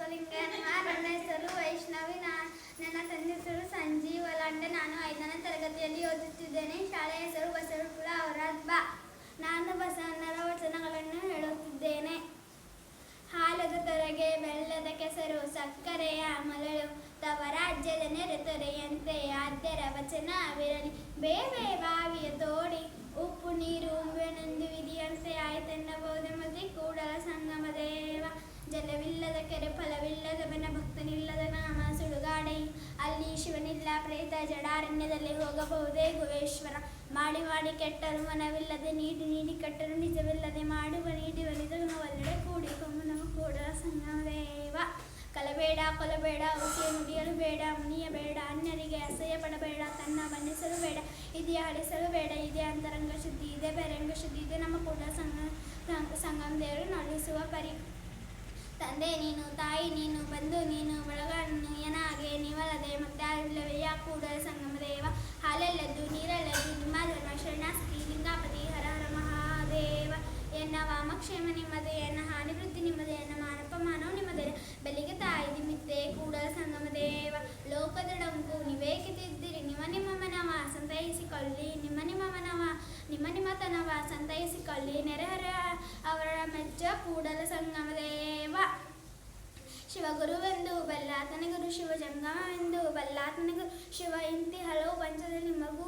ಬಸವಲಿಂಗಯ್ಯನಮ್ಮ. ನನ್ನ ಹೆಸರು ವೈಷ್ಣವಿ. ನನ್ನ ತಂದೆ ಹೆಸರು ಸಂಜೀವ್ ವಲಾಂಡೆ. ನಾನು 5ನೇ ತರಗತಿಯಲ್ಲಿ ಓದುತ್ತಿದ್ದೇನೆ. ಶಾಲೆಯ ಹೆಸರು ಬಸವಕುಲ ಔರಾದ್. ನಾನು ಬಸವಣ್ಣರ ವಚನಗಳನ್ನು ಹೇಳುತ್ತಿದ್ದೇನೆ. ಹಾಲದ ತೊರೆಗೆ ಬೆಲ್ಲದ ಕೆಸರು, ಸಕ್ಕರೆಯ ಮರಳು, ತವ ರಾಜ್ಯದ ನೆರೆತೊರೆಯಂತೆ ಆದ್ಯರ ವಚನವಿರಲಿ. ಬೇವೆ ಬಾವಿಯ ತೋಡಿ ಉಪ್ಪು ನೀರು ಉಂಬೆನೆಂದು ವಿಧಿಯಂತೆ ಆಯ್ತೆನ್ನಬಹುದೇ ಮತಿ ಕೂಡಲ ಸಂಗಮ ದೇವ. ಜಲವಿಲ್ಲದ ಕೆರೆ, ಫಲವಿಲ್ಲದ ಬನ, ಭಕ್ತನಿಲ್ಲದ ನಾಮ ಸುಡುಗಾಡೆ. ಅಲ್ಲಿ ಶಿವನಿಲ್ಲ ಪ್ರೇತ, ಜಡಾರಣ್ಯದಲ್ಲಿ ಹೋಗಬಹುದೇ ಗುಹೇಶ್ವರ. ಮಾಡಿ ಮಾಡಿ ಕೆಟ್ಟರು ಮನವಿಲ್ಲದೆ, ನೀಡಿ ನೀಡಿ ಕೆಟ್ಟರು ನಿಜವಿಲ್ಲದೆ, ಮಾಡುವ ನೀಡುವ ನಿಜಗುಣವಲ್ಲಡೆ ಕೂಡಿಕೊಂಡು ನಾವು ಕೂಡಲ ಸಂಗಮ ದೇವ. ಕಲಬೇಡ ಕೊಲಬೇಡ, ಔಷಧಿಯ ನುಡಿಯಲು ಬೇಡ, ಮುನಿಯಬೇಡ, ಅನ್ಯರಿಗೆ ಅಸಹ್ಯ ಪಡಬೇಡ, ತನ್ನ ಬಣ್ಣಿಸಲು ಬೇಡ, ಇದೆಯ ಹಳಿಸಲು ಬೇಡ. ಇದೆ ಅಂತರಂಗ ಶುದ್ಧಿ, ಇದೆ ಬಹಿರಂಗ ಶುದ್ಧಿ, ಇದೆ ನಮ್ಮ ಕೂಡಲ ಸಂಗಮ ದೇವರು ನಡೆಸುವ ಪರಿ. ತಂದೆ ನೀನು, ತಾಯಿ ನೀನು, ಬಂಧು ನೀನು, ಬಳಗ ನೀನು, ಏನಾಗೆ ನೀವಲ್ಲದೆ ಮತ್ತಾರಿಲ್ಲವೇ ಯಾ ಕೂಡಲ ಸಂಗಮ ದೇವ. ಹಾಲೆಲ್ಲದ್ದು ನೀರೆಲ್ಲದ್ದು ನಿಮ್ಮ ಧರ್ಮ ಶರಣಾಸ್ತಿ ಲಿಂಗಾಪತಿ ಹರ ಹರ ಮಹಾದೇವ. ಎನ್ನ ವಾಮಕ್ಷೇಮ ನಿಮ್ಮದೇ, ಎನ್ನ ಹಾನಿ ವೃತ್ತಿ ನಿಮ್ಮದೇ, ಎನ್ನ ಮಾನಪಮಾನವು ನಿಮ್ಮದೇ, ಬೆಲಿಗೆ ತಾಯಿ ದಿಮಿತ್ತೆ ಕೂಡಲ ಸಂಗಮ ದೇವ. ಲೋಕದ ಡಂಕು ನೀವೇಕಿತಿದ್ದಿರಿ, ನಿಮ್ಮ ಮನವ ಸಂತೈಸಿಕೊಳ್ಳಿ, ನಿಮ್ಮ ತನವ ಸಂತೈಸಿಕೊಳ್ಳಿ, ನೆರೆಹರ ಅವರ ಮೆಚ್ಚ ಕೂಡಲ ಸಂಗಮ ದೇವ. ಶಿವಗುರುವೆಂದು ಬಲ್ಲಾತನ ಗುರು, ಶಿವ ಜಂಗಮವೆಂದು ಬಲ್ಲಾತನ ಗುರು, ಶಿವ ಇಂತಿ ಹಲವು ಪಂಚದಲ್ಲಿ ಮಗು